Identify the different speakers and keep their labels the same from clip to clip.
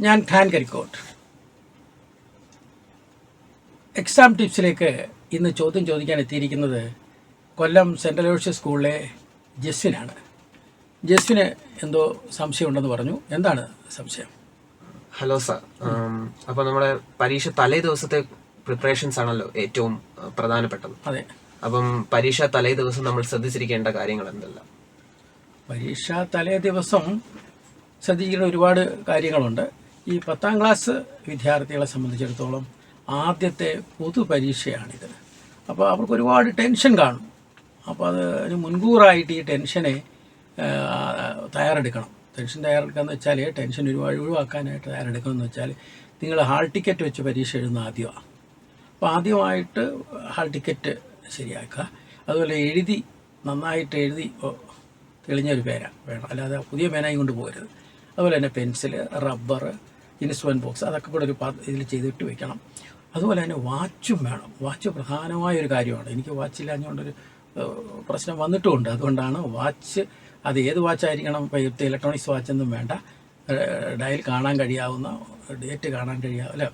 Speaker 1: ഞാൻ ഖാൻ കരിക്കോട്ട്. എക്സാം ടിപ്സിലേക്ക് ഇന്ന് ചോദ്യം ചോദിക്കാൻ എത്തിയിരിക്കുന്നത് കൊല്ലം സെൻട്രൽ യൂണിവേഴ്സിറ്റി സ്കൂളിലെ ജസ്വിനാണ്. ജസ്വിന് എന്തോ സംശയമുണ്ടെന്ന് പറഞ്ഞു. എന്താണ് സംശയം?
Speaker 2: ഹലോ സാർ, അപ്പോൾ നമ്മുടെ പരീക്ഷ തലേ ദിവസത്തെ പ്രിപ്പറേഷൻസ് ആണല്ലോ ഏറ്റവും പ്രധാനപ്പെട്ടത്.
Speaker 1: അതെ.
Speaker 2: അപ്പം പരീക്ഷ തലേ ദിവസം നമ്മൾ ശ്രദ്ധിച്ചിരിക്കേണ്ട കാര്യങ്ങൾ എന്തെല്ലാം?
Speaker 1: പരീക്ഷ തലേ ദിവസം ശ്രദ്ധിക്കുന്ന ഒരുപാട് കാര്യങ്ങളുണ്ട്. ഈ 10ാം ക്ലാസ് വിദ്യാർത്ഥികളെ സംബന്ധിച്ചിടത്തോളം ആദ്യത്തെ പൊതുപരീക്ഷയാണിത്. അപ്പോൾ അവർക്ക് ഒരുപാട് ടെൻഷൻ കാണും. അപ്പോൾ അതിന് മുൻകൂറായിട്ട് ഈ ടെൻഷനെ തയ്യാറെടുക്കണം. ടെൻഷൻ തയ്യാറെടുക്കുകയെന്ന് വെച്ചാൽ ടെൻഷൻ ഒരുപാട് ഒഴിവാക്കാനായിട്ട് തയ്യാറെടുക്കണമെന്ന് വെച്ചാൽ നിങ്ങൾ ഹാൾ ടിക്കറ്റ് വെച്ച് പരീക്ഷ എഴുതുന്ന ആദ്യമാണ്. അപ്പോൾ ആദ്യമായിട്ട് ഹാൾ ടിക്കറ്റ് ശരിയാക്കുക. അതുപോലെ നന്നായിട്ട് എഴുതി തെളിഞ്ഞൊരു പേന വേണം, അല്ലാതെ പുതിയ പേനയും കൊണ്ട് പോകരുത്. അതുപോലെ തന്നെ പെൻസില്, റബ്ബർ, ഇൻസ്ട്രുമെൻറ്റ് ബോക്സ് അതൊക്കെ കൂടെ ഒരു ഇതിൽ ചെയ്തിട്ട് വെക്കണം. അതുപോലെ തന്നെ വാച്ചും വേണം. വാച്ച് പ്രധാനമായൊരു കാര്യമാണ്. എനിക്ക് വാച്ചില്ലാഞ്ഞുകൊണ്ടൊരു പ്രശ്നം വന്നിട്ടുമുണ്ട്. അതുകൊണ്ടാണ് വാച്ച്, അത് ഏത് വാച്ചായിരിക്കണം, ഇപ്പോൾ ഇലക്ട്രോണിക്സ് വാച്ചൊന്നും വേണ്ട, ഡയൽ കാണാൻ കഴിയാവുന്ന, ഡേറ്റ് കാണാൻ അല്ല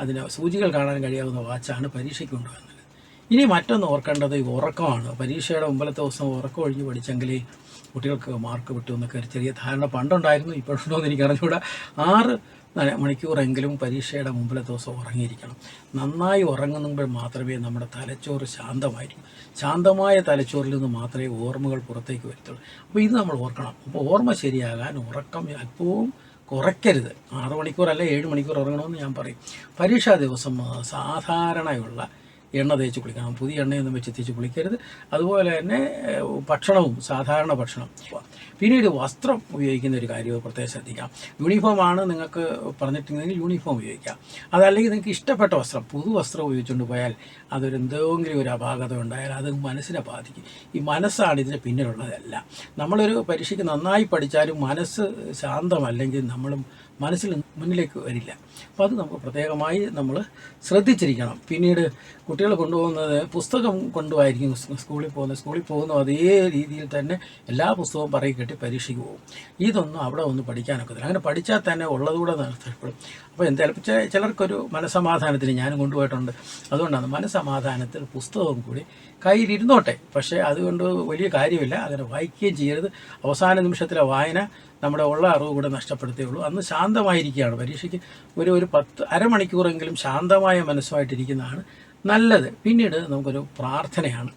Speaker 1: അതിന് സൂചികൾ കാണാൻ കഴിയാവുന്ന വാച്ചാണ് പരീക്ഷയ്ക്ക് കൊണ്ടുവന്നത്. ഇനി മറ്റൊന്ന് ഓർക്കേണ്ടത് ഈ ഉറക്കമാണ്. പരീക്ഷയുടെ മുമ്പലത്തെ ദിവസം ഉറക്കം ഒഴിഞ്ഞ് പഠിച്ചെങ്കിൽ കുട്ടികൾക്ക് മാർക്ക് കിട്ടും എന്നൊക്കെ ഒരു ചെറിയ ധാരണ പണ്ടുണ്ടായിരുന്നു. ഇപ്പോഴുണ്ടോ എന്ന് എനിക്ക് അറിഞ്ഞുകൂടാ. 6 മണിക്കൂറെങ്കിലും പരീക്ഷയുടെ മുമ്പിലത്തെ ദിവസം ഉറങ്ങിയിരിക്കണം. നന്നായി ഉറങ്ങുമ്പോൾ മാത്രമേ നമ്മുടെ തലച്ചോറ് ശാന്തമായിരിക്കും. ശാന്തമായ തലച്ചോറിൽ നിന്ന് മാത്രമേ ഓർമ്മകൾ പുറത്തേക്ക് വരത്തുള്ളൂ. അപ്പോൾ ഇത് നമ്മൾ ഓർക്കണം. അപ്പോൾ ഓർമ്മ ശരിയാകാൻ ഉറക്കം അല്പവും കുറയ്ക്കരുത്. 6 മണിക്കൂറല്ല 7 മണിക്കൂർ ഉറങ്ങണമെന്ന് ഞാൻ പറയും. പരീക്ഷാ ദിവസം സാധാരണയുള്ള എണ്ണ തേച്ച് കുളിക്കണം. പുതിയ എണ്ണയൊന്നും വെച്ച് തേച്ച് കുളിക്കരുത്. അതുപോലെ തന്നെ ഭക്ഷണവും സാധാരണ ഭക്ഷണം. പിന്നീട് വസ്ത്രം ഉപയോഗിക്കുന്ന ഒരു കാര്യം പ്രത്യേകം ശ്രദ്ധിക്കാം. യൂണിഫോമാണ് നിങ്ങൾക്ക് പറഞ്ഞിട്ടുണ്ടെങ്കിൽ യൂണിഫോം ഉപയോഗിക്കാം. അതല്ലെങ്കിൽ നിങ്ങൾക്ക് ഇഷ്ടപ്പെട്ട വസ്ത്രം, പുതുവസ്ത്രം ഉപയോഗിച്ചുകൊണ്ട് പോയാൽ എന്തെങ്കിലും ഒരു അപാകത ഉണ്ടായാൽ അത് മനസ്സിനെ ബാധിക്കും. ഈ മനസ്സാണ് ഇതിന് പിന്നിലുള്ളതല്ല. നമ്മളൊരു പരീക്ഷയ്ക്ക് നന്നായി പഠിച്ചാലും മനസ്സ് ശാന്തമല്ലെങ്കിൽ നമ്മളും മനസ്സിൽ മുന്നിലേക്ക് വരില്ല. അപ്പോൾ അത് നമുക്ക് പ്രത്യേകമായി നമ്മൾ ശ്രദ്ധിച്ചിരിക്കണം. പിന്നീട് കുട്ടികൾ കൊണ്ടുപോകുന്നത് പുസ്തകം കൊണ്ടുപോയിരിക്കും സ്കൂളിൽ പോകുന്ന അതേ രീതിയിൽ തന്നെ എല്ലാ പുസ്തകവും പറയി കെട്ടി പരീക്ഷയ്ക്ക് പോകും. ഇതൊന്നും അവിടെ ഒന്ന് പഠിക്കാനൊക്കത്തില്ല. അങ്ങനെ പഠിച്ചാൽ തന്നെ ഉള്ളതുകൂടെ നഷ്ടപ്പെടും. അപ്പോൾ എന്തായാലും ചിലർക്കൊരു മനസ്സമാധാനത്തിന് ഞാനും കൊണ്ടുപോയിട്ടുണ്ട്. അതുകൊണ്ടാണ് മനസ്സമാധാനത്തിൽ പുസ്തകവും കൂടി കയ്യിലിരുന്നോട്ടെ. പക്ഷേ അതുകൊണ്ട് വലിയ കാര്യമില്ല. അങ്ങനെ വായിക്കുകയും ചെയ്യരുത്. അവസാന നിമിഷത്തിലെ വായന നമ്മുടെ ഉള്ള അറിവ് കൂടെ നഷ്ടപ്പെടുത്തുകയുള്ളൂ. അന്ന് ശാന്തമായിരിക്കുകയാണ്. പരീക്ഷയ്ക്ക് ഒരു അരമണിക്കൂറെങ്കിലും ശാന്തമായ മനസ്സുമായിട്ടിരിക്കുന്നതാണ് നല്ലത്. പിന്നീട് നമുക്കൊരു പ്രാർത്ഥനയാണ്.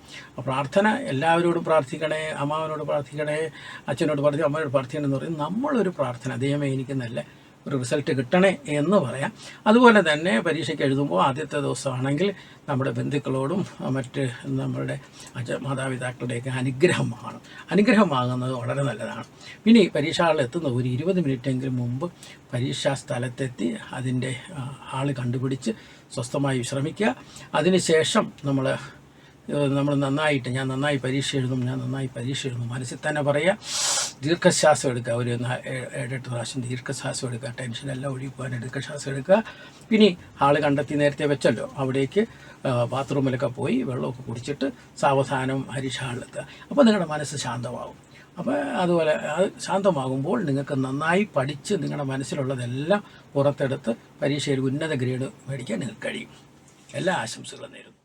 Speaker 1: പ്രാർത്ഥന എല്ലാവരോടും പ്രാർത്ഥിക്കണേ, അമ്മാവനോട് പ്രാർത്ഥിക്കണേ, അച്ഛനോട് പ്രാർത്ഥിക്കണം, അമ്മയോട് പ്രാർത്ഥിക്കണം എന്ന് പറയും. നമ്മളൊരു പ്രാർത്ഥന, ദൈവമേ എനിക്ക് നല്ല ഒരു റിസൾട്ട് കിട്ടണേ എന്ന് പറയാം. അതുപോലെ തന്നെ പരീക്ഷയ്ക്ക് എഴുതുമ്പോൾ ആദ്യത്തെ ദിവസമാണെങ്കിൽ നമ്മുടെ ബന്ധുക്കളോടും മറ്റ് നമ്മളുടെ മാതാപിതാക്കളുടെയൊക്കെ അനുഗ്രഹം വാങ്ങുന്നത് വളരെ നല്ലതാണ്. പിന്നെ പരീക്ഷ ഹാളിൽ എത്തുന്ന ഒരു 20 മിനിറ്റെങ്കിലും മുമ്പ് പരീക്ഷാ സ്ഥലത്തെത്തി അതിൻ്റെ ഹാള് കണ്ടുപിടിച്ച് സ്വസ്ഥമായി വിശ്രമിക്കുക. അതിനുശേഷം നമ്മൾ ഞാൻ നന്നായി പരീക്ഷ എഴുതും മനസ്സിൽ തന്നെ പറയുക. ദീർഘശ്വാസം എടുക്കുക. ഒരു 7-8 പ്രാവശ്യം ദീർഘശ്വാസം എടുക്കുക. ടെൻഷനെല്ലാം ഒഴിവാൻ ദീർഘശ്വാസം എടുക്കുക. പിന്നെ ഹാള് കണ്ടെത്തി നേരത്തെ വെച്ചല്ലോ, അവിടേക്ക് ബാത്റൂമിലൊക്കെ പോയി വെള്ളമൊക്കെ കുടിച്ചിട്ട് സാവധാനം പരീക്ഷ ഹാളിലെത്തുക. അപ്പോൾ നിങ്ങളുടെ മനസ്സ് ശാന്തമാകും. അപ്പോൾ അതുപോലെ അത് ശാന്തമാകുമ്പോൾ നിങ്ങൾക്ക് നന്നായി പഠിച്ച് നിങ്ങളുടെ മനസ്സിലുള്ളതെല്ലാം പുറത്തെടുത്ത് പരീക്ഷയിൽ ഉന്നത ഗ്രേഡ് മേടിക്കാൻ നിങ്ങൾക്ക് കഴിയും. എല്ലാ ആശംസകളും നേരുന്നു.